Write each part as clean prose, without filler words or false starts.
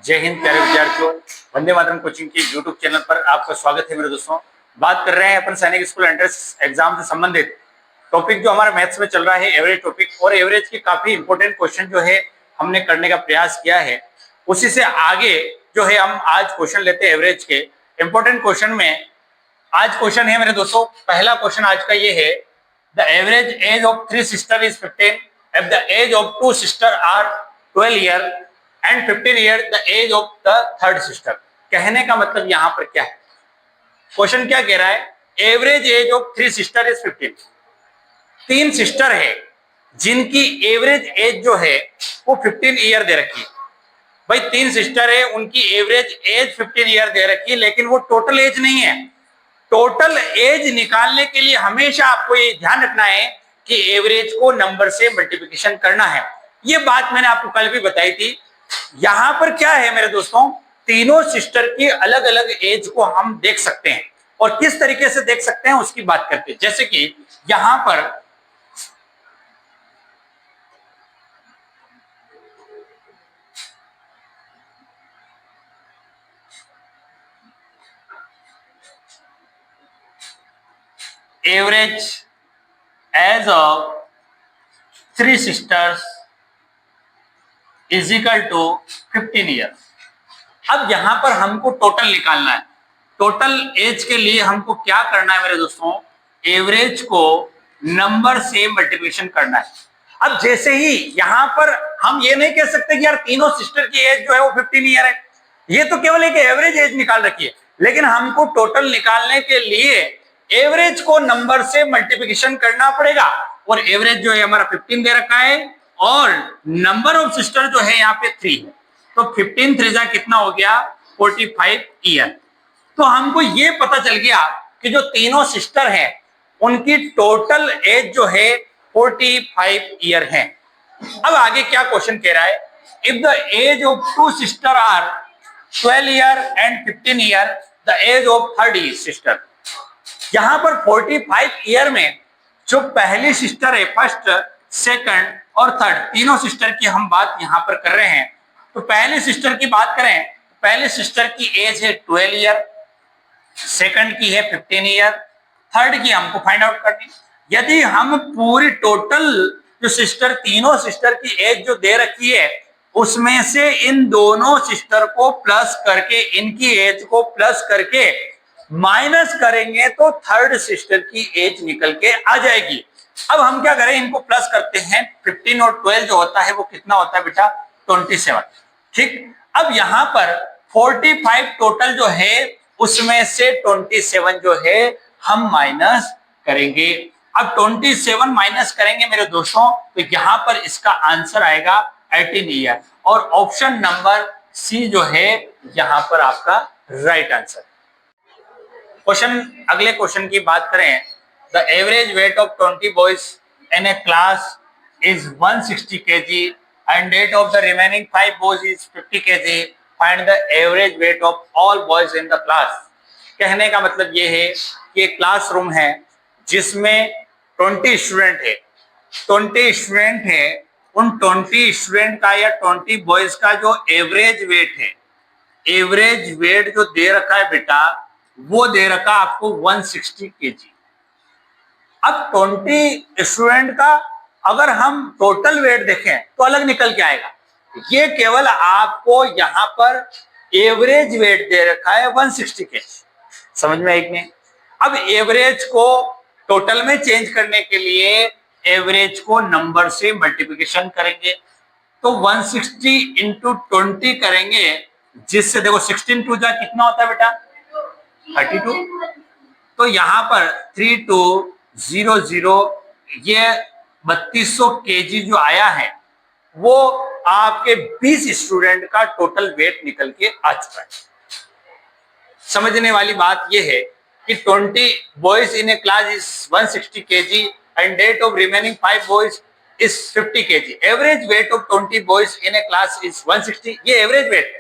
जय हिंद प्यारे विद्यार्थियों। वंदे मातरम कोचिंग की यूट्यूब चैनल पर आपका स्वागत है मेरे दोस्तों। बात कर रहे हैं अपन सैनिक स्कूल एंट्रेंस एग्जाम से संबंधित टॉपिक जो हमारा मैथ्स में चल रहा है, एवरेज टॉपिक। और एवरेज के काफी इंपॉर्टेंट क्वेश्चन जो है हमने करने का प्रयास किया है। उसी से आगे जो है हम आज क्वेश्चन लेते हैं एवरेज के इंपॉर्टेंट क्वेश्चन में। आज क्वेश्चन है मेरे दोस्तों, पहला क्वेश्चन आज का ये है, the average age of 3 sister is 15 if the age of 2 sister are 12 year and 15 year the age of the third sister। कहने का मतलब यहाँ पर क्या है, क्वेश्चन क्या कह रहा है, average age of 3 sister is 15। 3 sister है जिनकी एवरेज एज जो है वो 15 ईयर दे रखी है। भाई 3 सिस्टर है, उनकी एवरेज एज 15 ईयर दे रखी है, लेकिन वो टोटल एज नहीं है। टोटल एज निकालने के लिए हमेशा आपको ये ध्यान रखना है कि एवरेज को नंबर से मल्टीप्लिकेशन करना है। ये बात मैंने आपको कल भी बताई थी। यहां पर क्या है मेरे दोस्तों, तीनों सिस्टर की अलग अलग एज को हम देख सकते हैं और किस तरीके से देख सकते हैं उसकी बात करते हैं। जैसे कि यहां पर average age of 3 sisters is equal to 15 year. अब यहां पर हमको टोटल निकालना है। टोटल एज के लिए हमको क्या करना है मेरे दोस्तों, एवरेज को नंबर से मल्टीप्लिकेशन करना है। अब जैसे ही यहां पर हम ये नहीं कह सकते कि यार तीनों सिस्टर की एज जो है वो 15 ईयर है, ये तो केवल एक एवरेज एज निकाल रखी है। लेकिन हमको टोटल निकालने के लिए एवरेज को नंबर से मल्टीप्लिकेशन करना पड़ेगा। और एवरेज जो है हमारा 15 दे रखा है और नंबर ऑफ सिस्टर जो है यहाँ पे 3 है, तो 15 3 कितना हो गया, 45 ईयर। तो हमको ये पता चल गया कि जो तीनों सिस्टर हैं उनकी टोटल एज जो है 45 ईयर है। अब आगे क्या क्वेश्चन कह रहा है, if the age of 2 sister are 12 year and 15 year the age of third sister. यहां पर 45 ईयर में जो पहली सिस्टर है, फर्स्ट सेकंड और थर्ड, तीनों सिस्टर की हम बात यहां पर कर रहे हैं। तो पहले सिस्टर की बात करें, पहले सिस्टर की एज है 12 ईयर, सेकंड की है 15 ईयर, थर्ड की हमको फाइंड आउट करनी। यदि हम पूरी टोटल जो सिस्टर, तीनों सिस्टर की एज जो दे रखी है उसमें से इन दोनों सिस्टर को प्लस करके, इनकी एज को प्लस करके माइनस करेंगे तो थर्ड सिस्टर की एज निकल के आ जाएगी। अब हम क्या करें, इनको प्लस करते हैं। 15 और 12 जो होता है वो कितना होता है बेटा, 27। ठीक, अब यहां पर 45 टोटल जो है उसमें से 27 जो है हम माइनस करेंगे। अब 27 माइनस करेंगे मेरे दोस्तों, तो यहां पर इसका आंसर आएगा 18 ईयर। और ऑप्शन नंबर सी जो है यहां पर आपका राइट आंसर। क्वेश्चन, अगले क्वेश्चन की बात करें, the average weight of 20 boys in a class is 160 kg and weight of the remaining 5 boys is 50 kg. Find the average weight of all boys in the class। कहने का मतलब ये है कि एक क्लासरूम है जिसमें 20 स्टूडेंट है, 20 स्टूडेंट है, उन 20 स्टूडेंट का या 20 बॉयज का जो एवरेज वेट है, एवरेज वेट जो दे रखा है बेटा वो दे रखा आपको 160 kg। अब 20 स्टूडेंट का अगर हम टोटल वेट देखें तो अलग निकल के आएगा। ये केवल आपको यहां पर एवरेज वेट दे रखा है 160 kg। समझ में आई कि नहीं? अब एवरेज को टोटल में चेंज करने के लिए एवरेज को नंबर से मल्टीप्लिकेशन करेंगे, तो 160 इंटू 20 करेंगे, जिससे देखो 16 टू जा कितना होता है बेटा, 32। तो यहां पर 3200 ये 3200 kg जो आया है वो आपके 20 स्टूडेंट का टोटल वेट निकल के आ चुका है। समझने वाली बात यह है कि 20 boys in a class is 160 kg and weight of remaining 5 boys is 50 kg। Average weight of 20 boys in a class is 160, ये एवरेज वेट है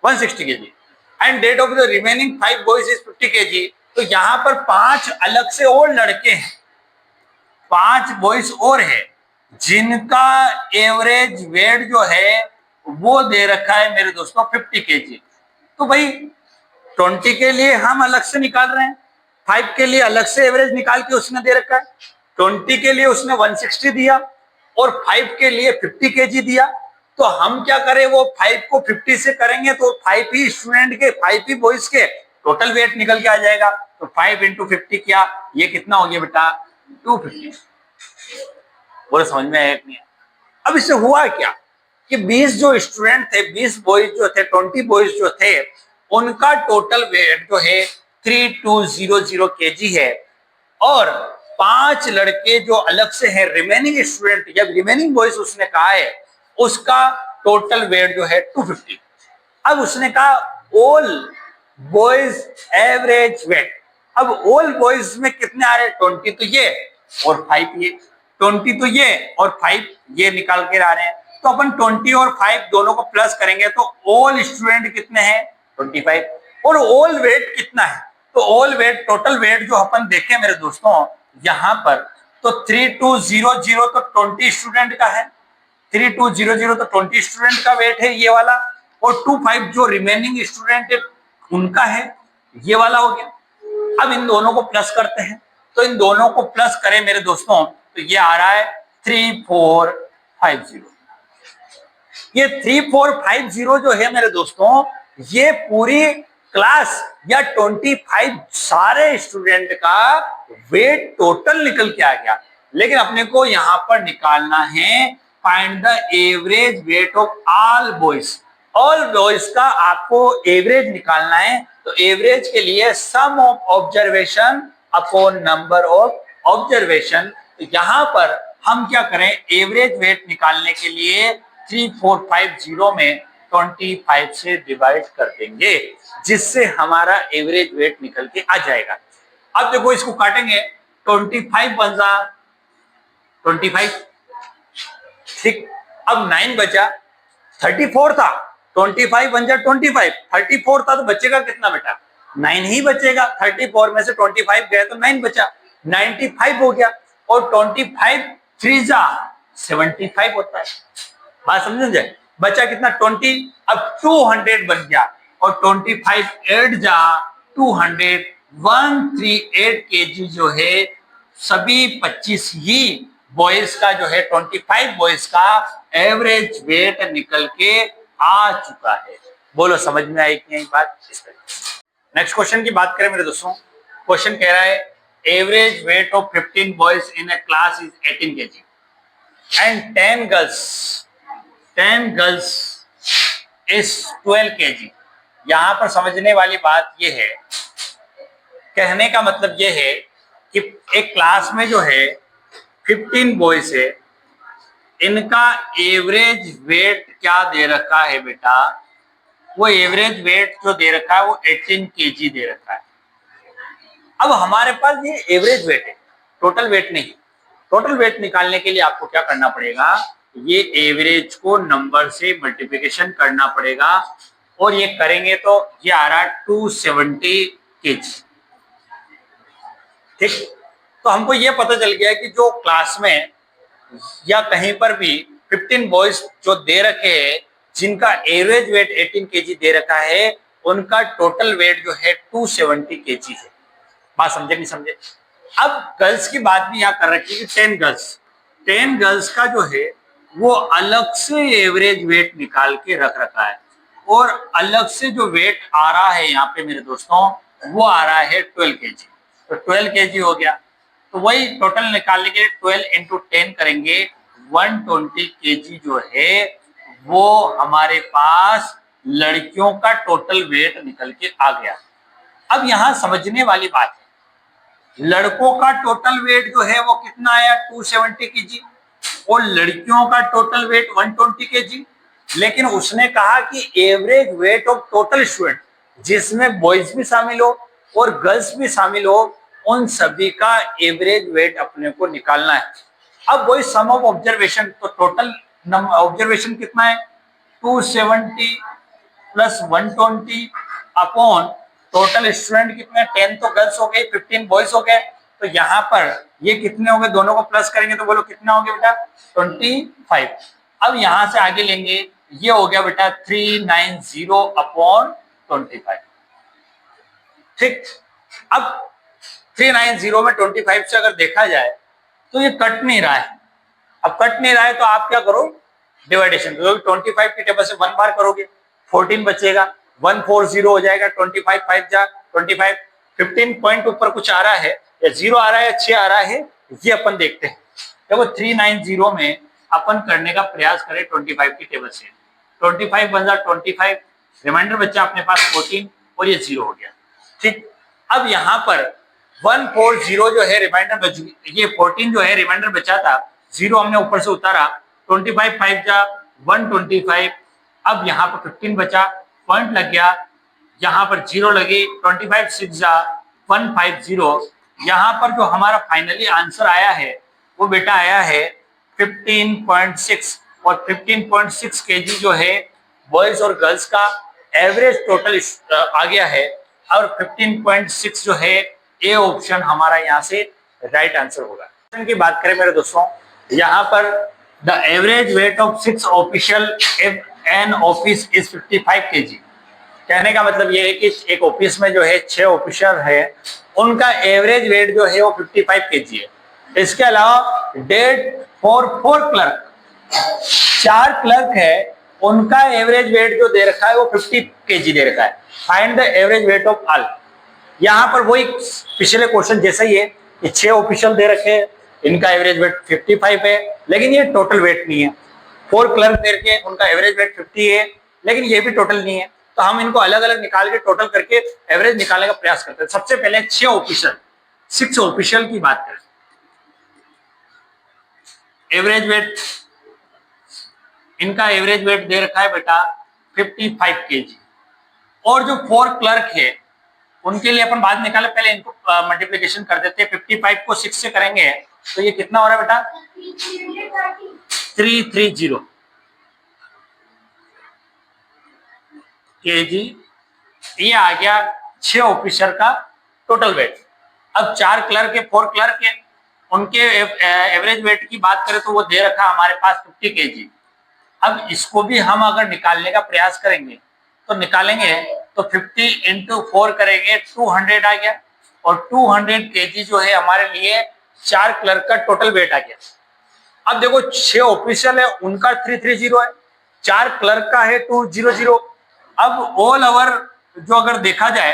160 kg and weight of the remaining 5 boys is 50 kg। तो यहां पर 5 अलग से और लड़के हैं, 5 बॉयज और है जिनका एवरेज वेट जो है वो दे रखा है मेरे दोस्तों 50 केजी। तो भाई 20 के लिए हम अलग से निकाल रहे हैं, 5 के लिए अलग से एवरेज निकाल के उसने दे रखा है। 20 के लिए उसने 160 दिया और 5 के लिए 50 केजी दिया। तो हम क्या करें, वो 5 को 50 से करेंगे तो 5 ही स्टूडेंट के, 5 ही बॉयज के टोटल वेट निकल के आ जाएगा। तो 5 इंटू 50 क्या, ये कितना हो गया बेटा 250। बोलो समझ में आया कि नहीं? अब इससे हुआ क्या कि 20 जो स्टूडेंट थे, 20 बॉयज जो थे, 20 बॉयज जो थे, उनका टोटल वेट जो है 3200 केजी है और 5 लड़के जो अलग से हैं रिमेनिंग स्टूडेंट या रिमेनिंग बॉयज उसने कहा है, उसका टोटल वेट जो है 250। अब उसने कहा ऑल बॉयज एवरेज वेट। अब ऑल बॉयज में कितने आ रहे हैं, 20 तो ये और 5 ये, 20 तो ये और 5 ये निकाल के आ रहे हैं। तो अपन 20 और 5 दोनों को प्लस करेंगे तो ऑल स्टूडेंट कितने हैं 25 और ऑल वेट कितना है। तो ऑल वेट, टोटल वेट जो अपन देखें मेरे दोस्तों यहां पर, तो 3200 तो 20 स्टूडेंट का है, 3200 तो 20 स्टूडेंट का वेट है ये वाला, और 25 जो रिमेनिंग स्टूडेंट है उनका है, ये वाला हो गया। अब इन दोनों को प्लस करते हैं, तो इन दोनों को प्लस करें मेरे दोस्तों तो ये आ रहा है 3450। ये 3450 जो है मेरे दोस्तों, ये पूरी क्लास या 25 सारे स्टूडेंट का वेट टोटल निकल के आ गया। लेकिन अपने को यहां पर निकालना है find the average weight of all boys. All boys का आपको एवरेज निकालना है। तो एवरेज के लिए sum of observation upon number of observation. तो यहां पर हम क्या करें, एवरेज वेट निकालने के लिए 3450 में 25 से डिवाइड कर देंगे, जिससे हमारा एवरेज वेट निकल के आ जाएगा। अब देखो इसको काटेंगे, 25 बन 25, ठीक। अब 9 बचा, 34 था, 25 बन जा 25, 34 था तो बचेगा कितना बेटा 9 ही बचेगा। 34 में से 25 गए तो 9 बचा, 95 हो गया। और 25 3 जा 75 होता है। बात समझे, बचा कितना 20, अब 200 बन गया और 25 8 जा 200, 138 केजी जो है सभी 25 ही बॉयज का जो है 25 बॉयज का एवरेज वेट निकल के आ चुका है। बोलो समझ में आई कि नहीं बात। इस तरह नेक्स्ट क्वेश्चन की बात करें मेरे दोस्तों, क्वेश्चन कह रहा है average weight of 15 boys in a class is 18 KG and 10 girls is 12 KG. यहां पर समझने वाली बात यह है, कहने का मतलब यह है कि एक क्लास में जो है 15 बॉयज है, इनका एवरेज वेट क्या दे रखा है बेटा, वो एवरेज वेट जो दे रखा है वो 18 केजी दे रखा है। अब हमारे पास ये एवरेज वेट है, टोटल वेट नहीं। टोटल वेट निकालने के लिए आपको क्या करना पड़ेगा, ये एवरेज को नंबर से मल्टीप्लिकेशन करना पड़ेगा और ये करेंगे तो ये आ रहा है 270 केजी, ठीक। तो हमको ये पता चल गया कि जो क्लास में या कहीं पर भी 15 बॉयज जो दे रखे हैं, जिनका एवरेज वेट 18 केजी दे रखा है, उनका टोटल वेट जो है 270 केजी है। बात समझे नहीं समझे। अब गर्ल्स की बात भी यहाँ कर रखी है कि 10 गर्ल्स का जो है वो अलग से एवरेज वेट निकाल के रख रखा है और अलग से जो वेट आ रहा है यहाँ पे मेरे दोस्तों वो आ रहा है 12 केजी। तो 12 केजी हो गया, तो वही टोटल निकालने के लिए 12 इंटू 10 करेंगे, 120 केजी जो है वो हमारे पास लड़कियों का टोटल वेट निकल के आ गया। अब यहाँ समझने वाली बात है, लड़कों का टोटल वेट जो है वो कितना आया 270 केजी और लड़कियों का टोटल वेट 120 केजी। लेकिन उसने कहा कि average weight of total student, जिसमें बॉयज भी शामिल हो और गर्ल्स भी शामिल हो, उन सभी का एवरेज वेट अपने को निकालना है। अब वही सम ऑफ ऑब्जर्वेशन, तो टोटल ऑब्जर्वेशन कितना है 270 प्लस 120 अपॉन टोटल स्टूडेंट कितने 10 तो गर्ल्स हो गए, 15 बॉयज हो गए। तो यहाँ पर ये कितने हो गए, दोनों को प्लस करेंगे तो बोलो कितना हो गया बेटा 25। अब यहाँ से आगे लेंगे, ये हो गया बेटा 390/25। ठीक, अब 390 में 25 से अगर देखा जाए तो ये कट नहीं रहा है। अब कट नहीं रहा है तो आप क्या करो, डिवाइडेशन करो। 25 की टेबल से 1 बार करोगे 14 बचेगा, 140 हो जाएगा। 25 5 जा 25, 15 पॉइंट ऊपर कुछ आ रहा है या 0 आ रहा है या 6 आ रहा है, ये अपन देखते हैं। देखो 390 में अपन करने का प्रयास करें 25 की टेबल से। 25 बन जा 25, रिमाइंडर बच्चा अपने पास 14 और ये 0 हो गया। ठीक, अब यहाँ पर 140 जो है रिमाइंडर बच, ये 14 जो है रिमाइंडर बचा था, 0 हमने ऊपर से उतारा। 25 5 जा 125, अब यहाँ पर 15 बचा, पॉइंट लग गया, यहाँ पर 0 लगी। 25 6 जा 150, यहाँ पर जो हमारा फाइनली आंसर आया है वो बेटा आया है 15.6। और 15.6 केजी जो है बॉयज और गर्ल्स का एवरेज टोटल आ गया है। और 15.6 जो है ए ऑप्शन हमारा यहाँ से राइट आंसर होगा। क्वेश्चन की बात करें मेरे दोस्तों, यहाँ पर the average weight of 6 official an office is 55 KG. कहने का मतलब ये है कि एक ऑफिस में जो है 6 ऑफिसर है, उनका एवरेज वेट जो है वो 55 केजी है। इसके अलावा डेट फॉर 4 क्लर्क, 4 क्लर्क है, उनका एवरेज वेट जो दे रखा है वो 50 केजी दे रखा है। Find the average weight of all. यहाँ पर वही पिछले क्वेश्चन जैसा ही है कि 6 ऑफिशियल दे रखे हैं, इनका एवरेज वेट 55 है, लेकिन ये टोटल वेट नहीं है। 4 क्लर्क दे रखे उनका एवरेज वेट 50 है, लेकिन ये भी टोटल नहीं है। तो हम इनको अलग अलग निकाल के टोटल करके एवरेज निकालने का प्रयास करते हैं। सबसे पहले 6 ऑफिशियल, 6 ऑफिशियल की बात करें। एवरेज वेट, इनका एवरेज वेट दे रखा है बेटा 55 केजी। और जो 4 क्लर्क है उनके लिए अपन बाद निकाले, पहले इनको मल्टीप्लिकेशन कर देते हैं। 55 को 6 से करेंगे तो ये कितना हो रहा है बेटा 330 केजी। ये आ गया 6 ऑफिसर का टोटल वेट। अब 4 क्लर्क है, 4 क्लर्क है, उनके एवरेज वेट की बात करें तो वो दे रखा हमारे पास 50 केजी। अब इसको भी हम अगर निकालने का प्रयास करेंगे तो निकालेंगे तो 50 इंटू 4 करेंगे 200 आ गया। और 200 केजी जो है हमारे लिए 4 क्लर्क का टोटल वेट आ गया। अब देखो 6 ऑफिशियल है उनका 330 है, 4 क्लर्क का है 200। अब ऑल ओवर जो अगर देखा जाए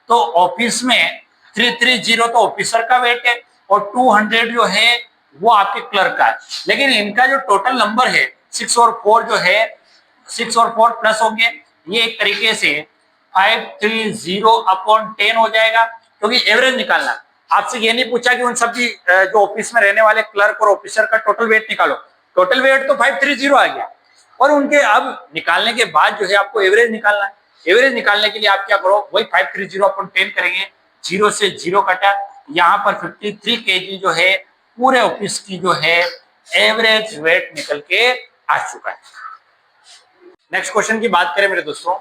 तो ऑफिस में 330 तो ऑफिसर का वेट है और 200 जो है वो आपके क्लर्क का है। लेकिन इनका जो टोटल नंबर है 6 और 4 जो है 6 और 4 प्लस हो गए, ये एक तरीके से 530/10 हो जाएगा, क्योंकि एवरेज निकालना। आपसे ये नहीं पूछा कि उन सभी जो ऑफिस में रहने वाले क्लर्क और ऑफिसर का टोटल वेट निकालो। टोटल वेट तो 530 आ गया और उनके अब निकालने के बाद जो है आपको एवरेज निकालना है। एवरेज निकालने के लिए आप क्या करो, वही 530/10 करेंगे, 0 से 0 कटा, यहाँ पर 53 केजी जो है पूरे ऑफिस की जो है एवरेज वेट निकल के आ चुका है। नेक्स्ट क्वेश्चन की बात करें मेरे दोस्तों,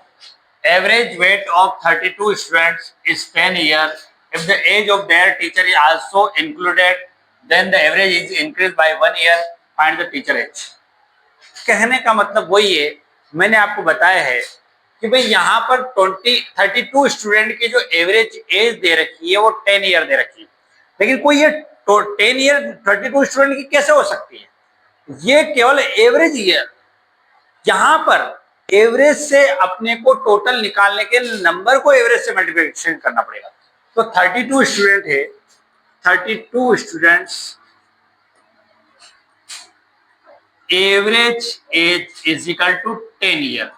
average weight of 32 students is 10 year. If the age of their teacher is also included then the average is increase by 1 year, find the teacher age. कहने का मतलब वही है, मैंने आपको बताया है कि भाई यहाँ पर 32 स्टूडेंट की जो एवरेज एज दे रखी है वो 10 ईयर दे रखी है। लेकिन कोई ये 10 ईयर 32 स्टूडेंट की कैसे हो सकती है, ये केवल एवरेज ईयर। यहां पर एवरेज से अपने को टोटल निकालने के नंबर को एवरेज से मल्टीप्लिकेशन करना पड़ेगा। तो 32 स्टूडेंट है, 32 students average age is equal to 10 year.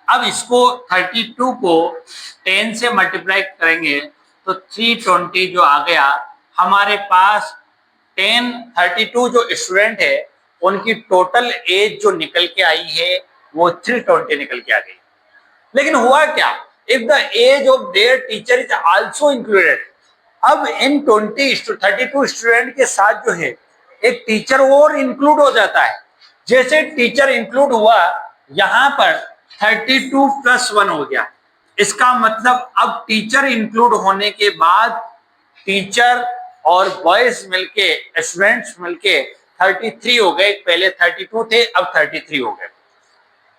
अब इसको 32 को 10 से मल्टीप्लाई करेंगे तो 320 जो आ गया हमारे पास। 32 जो स्टूडेंट है उनकी टोटल एज जो निकल के आई है वो 320 निकल के आ गई। लेकिन हुआ क्या, if the age of their teacher is also included. अब इन 32 स्टूडेंट के साथ जो है एक टीचर और इंक्लूड हो जाता है। जैसे टीचर इंक्लूड हुआ, यहां पर 32 + 1 हो गया। इसका मतलब अब टीचर इंक्लूड होने के बाद टीचर और बॉयज मिलके, स्टूडेंट्स मिलके 33 हो गए। पहले 32 थे, अब 33 हो गए।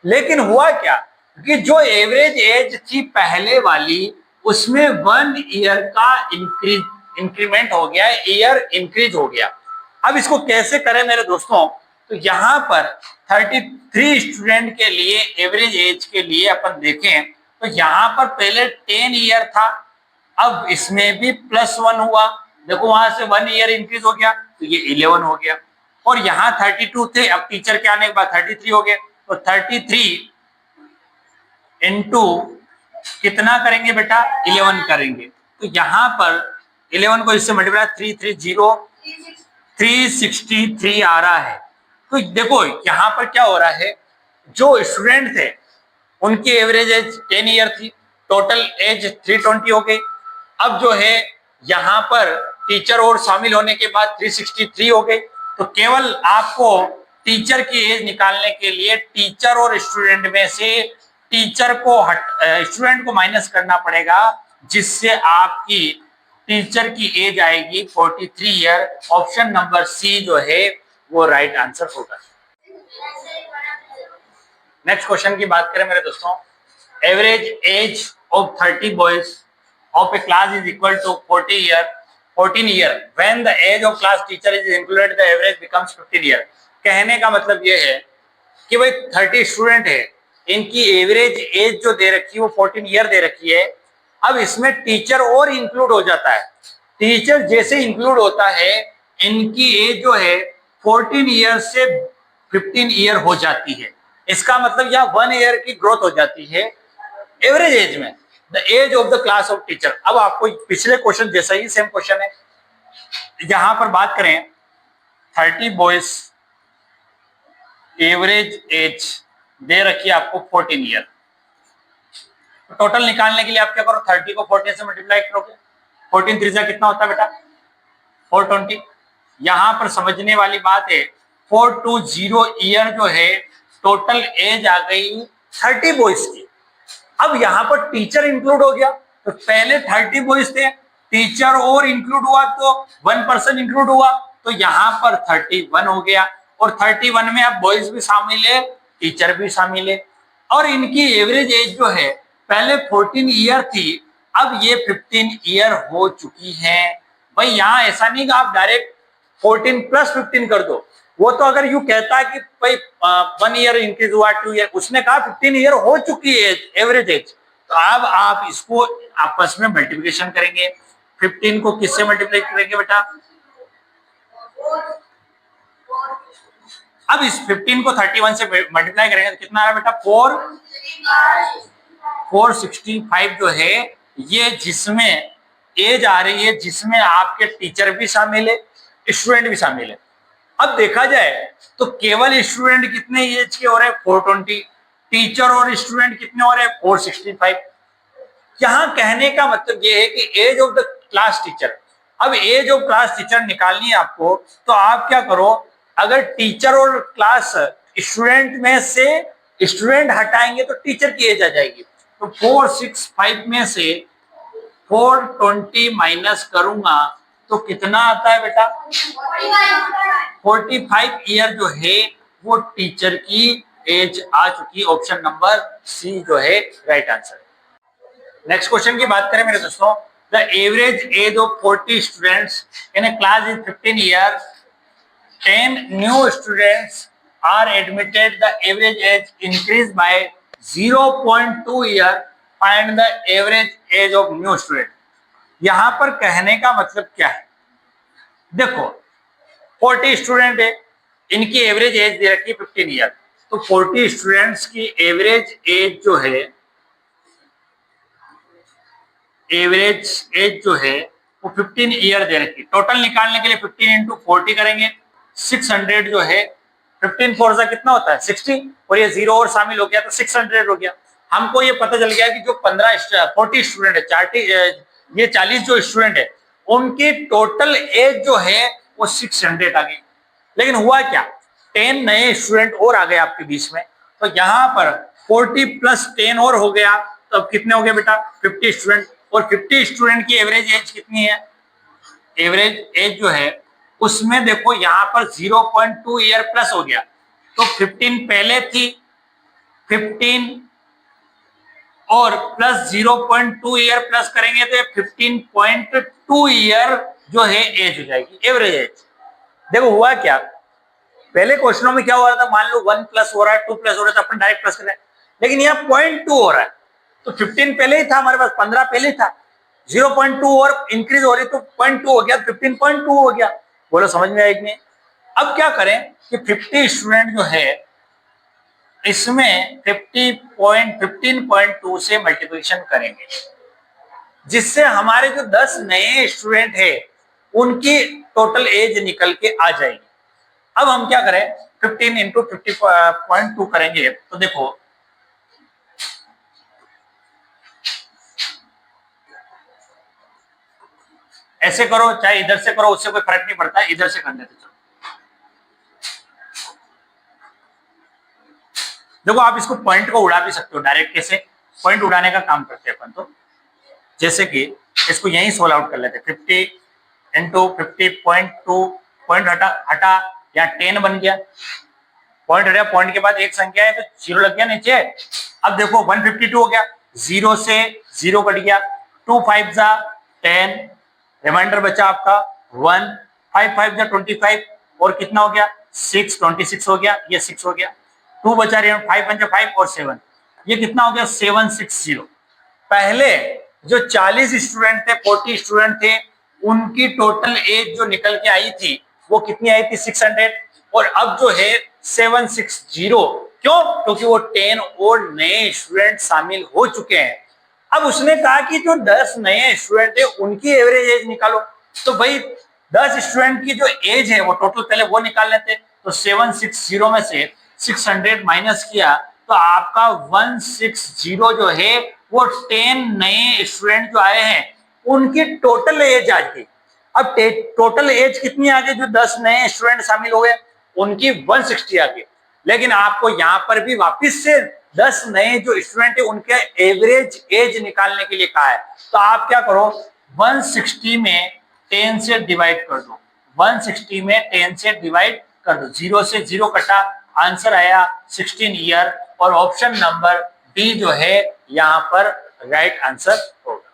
लेकिन हुआ क्या कि जो एवरेज एज थी पहले वाली उसमें 1 ईयर का इंक्रीमेंट हो गया, ईयर इंक्रीज हो गया। अब इसको कैसे करें मेरे दोस्तों, तो यहाँ पर 33 स्टूडेंट के लिए एवरेज एज के लिए अपन देखें तो यहाँ पर पहले 10 ईयर था, अब इसमें भी +1 हुआ, देखो वहां से 1 ईयर इंक्रीज हो गया तो ये 11 हो गया, और यहाँ 32 थे, अब टीचर के आने के बाद 33 हो गए, तो 33 इंटू कितना करेंगे बेटा 11 करेंगे, तो यहाँ पर 11 को इससे मल्टीप्लाई 363 आ रहा है। तो देखो यहाँ पर क्या हो रहा है, जो स्टूडेंट थे उनकी एवरेज एज 10 ईयर थी, टोटल एज 320 हो गई। अब जो है यहाँ पर टीचर और शामिल होने के बाद 363 हो गई, तो केवल आपको टीचर की एज निकालने के लिए टीचर और स्टूडेंट में से टीचर को स्टूडेंट को माइनस करना पड़ेगा, जिससे आपकी टीचर की एज आएगी 43 ईयर। ऑप्शन नंबर सी जो है वो राइट आंसर होगा। नेक्स्ट क्वेश्चन की बात करें मेरे दोस्तों, average age of 30 boys of a class is equal to 14 year when the age of class teacher is included the average becomes 15 year. कहने का मतलब ये है कि भाई 30 स्टूडेंट है, इनकी एवरेज एज जो दे रखी है वो 14 ईयर दे रखी है। अब इसमें टीचर और इंक्लूड हो जाता है, टीचर जैसे इंक्लूड होता है इनकी एज जो है 14 ईयर से 15 ईयर हो जाती है। इसका मतलब यहाँ 1 ईयर की ग्रोथ हो जाती है एवरेज एज में, the age of the class of teacher. अब आपको पिछले क्वेश्चन जैसा ही सेम क्वेश्चन है, यहां पर बात करें 30 बॉयज एवरेज एज दे रखी है आपको 14 ईयर, तो टोटल निकालने के लिए आप क्या करो, 30 को 14 से मल्टीप्लाई करोगे, 14 3 कितना होता है बेटा 420। यहां पर समझने वाली बात है 420 ईयर जो है टोटल एज आ गई 30 बॉयज की। अब यहाँ पर टीचर इंक्लूड हो गया, तो पहले 30 बॉयज थे, टीचर और इंक्लूड हुआ तो 1 पर्सन इंक्लूड हुआ, तो यहाँ पर 31 हो गया, और 31 में अब बॉयज भी शामिल है, टीचर भी शामिल है, और इनकी एवरेज एज जो है पहले 14 ईयर थी, अब ये 15 ईयर हो चुकी है। भाई यहाँ ऐसा नहीं कि आप डायरेक्ट 14 + 15 कर दो, वो तो अगर यू कहता है कि भाई 1 ईयर इंक्रीज हुआ 2 ईयर, उसने कहा 15 ईयर हो चुकी है एवरेज एज, तो अब आप इसको आपस में मल्टीप्लिकेशन करेंगे। 15 को किससे मल्टीप्लाई करेंगे बेटा, अब इस 15 को 31 से मल्टीप्लाई करेंगे तो कितना आ रहा है बेटा 465 जो है, ये जिसमें एज आ रही है जिसमें आपके टीचर भी शामिल है स्टूडेंट भी शामिल है। अब देखा जाए तो केवल स्टूडेंट कितने एज के हो रहे हैं 420, टीचर और स्टूडेंट कितने हो रहे हैं 465। यहां कहने का मतलब ये है कि age of the class teacher, अब एज ऑफ क्लास टीचर निकालनी है आपको, तो आप क्या करो, अगर टीचर और क्लास स्टूडेंट में से स्टूडेंट हटाएंगे तो टीचर की एज आ जाएगी, तो 465 में से 420 माइनस करूंगा तो कितना आता है बेटा 45 ईयर जो है वो टीचर की एज आ चुकी। ऑप्शन नंबर सी जो है राइट आंसर। नेक्स्ट क्वेश्चन की बात करें मेरे दोस्तों, the average age of 40 students in a class is 15 year, 10 new students are admitted, the average age increase by 0.2 year, find the average age of new student. यहां पर कहने का मतलब क्या है, देखो 40 स्टूडेंट है, इनकी एवरेज एज दे रखी है 15 ईयर, तो 40 स्टूडेंट्स की एवरेज एज जो है, एवरेज एज जो है वो 15 ईयर दे रखी है। टोटल निकालने के लिए 15 इंटू 40 करेंगे, 600 जो है 15 4 कितना होता है 60, और ये 0 और शामिल हो गया तो 600 हो गया। हमको ये पता चल गया कि जो 40 स्टूडेंट है, ये 40 जो स्टूडेंट है उनकी टोटल एज जो है वो 600 आ गई। लेकिन हुआ क्या, 10 नए स्टूडेंट और आ गए आपके बीच में, तो यहाँ पर 40 + 10 और हो गया, तो अब कितने हो गए बेटा 50 स्टूडेंट, और 50 स्टूडेंट की एवरेज एज कितनी है, एवरेज एज जो है उसमें देखो यहाँ पर 0.2 ईयर प्लस हो गया, तो 15 पहले थी 15 और प्लस 0.2 ईयर प्लस करेंगे तो 15.2 ईयर जो है एज हो जाएगी, एवरेज एज। देखो हुआ क्या, पहले क्वेश्चनों में क्या हो रहा था, मान लो 1 प्लस हो रहा है, 2 प्लस हो रहा है तो अपन डायरेक्ट प्लस कर रहे हैं, लेकिन यहाँ 0.2 हो रहा है तो 15 पहले ही था हमारे पास, 15 पहले ही था, 0.2 और इंक्रीज हो रही तो 0.2 हो गया, 15.2 हो गया। बोलो समझ में आएगी नहीं? अब क्या करें कि 50 स्टूडेंट जो है इसमें 15.2 से मल्टीप्लिकेशन करेंगे, जिससे हमारे जो 10 नए स्टूडेंट है उनकी टोटल एज निकल के आ जाएगी। अब हम क्या करें, 15 इंटू 50.2 करेंगे तो देखो ऐसे करो, चाहे इधर से करो, उससे कोई फर्क नहीं पड़ता है, इधर से कर देते चलो। देखो आप इसको पॉइंट को उड़ा भी सकते हो डायरेक्ट, कैसे पॉइंट उड़ाने का काम करते हैं अपन तो, जैसे कि इसको यहीं सोल्व आउट कर लेते, 50 इंटू 50.2, पॉइंट हटा यहाँ 10 बन गया, पॉइंट हटा, पॉइंट के बाद एक संख्या है तो जीरो लग गया नीचे। अब देखो 152 हो गया, जीरो से जीरो कट गया, 2 5 जा 10, रिमाइंडर बचा आपका 1, 5 5 जा 25 और कितना हो गया 6, 26 हो गया, ये 6 हो गया, 2 बचा रहे 5 5 5 और 7, ये कितना हो गया 760। पहले जो 40 स्टूडेंट थे, 40 स्टूडेंट थे, उनकी टोटल एज जो निकल के आई थी वो कितनी आई थी 600, और अब जो है 760, क्यों? क्योंकि वो 10 और नए स्टूडेंट शामिल हो चुके हैं। अब उसने कहा कि जो 10 नए स्टूडेंट है उनकी एवरेज एज निकालो, तो भाई 10 स्टूडेंट की जो एज है वो टोटल पहले वो निकाल लेते, तो 760 में से 600 माइनस किया तो आपका 160 जो है वो 10 नए स्टूडेंट जो आए हैं उनकी टोटल एज आ गई। अब टोटल एज कितनी आ गई, जो 10 नए स्टूडेंट शामिल हो गए उनकी 160 आ गई, लेकिन आपको यहाँ पर भी वापस से 10 नए जो स्टूडेंट है उनके एवरेज एज निकालने के लिए कहा है, तो आप क्या करो 160 में 10 से डिवाइड कर दो, 160 में 10 से डिवाइड कर दो, 0 से 0 कटा, आंसर आया 16 ईयर, और ऑप्शन नंबर डी जो है यहाँ पर राइट आंसर होगा।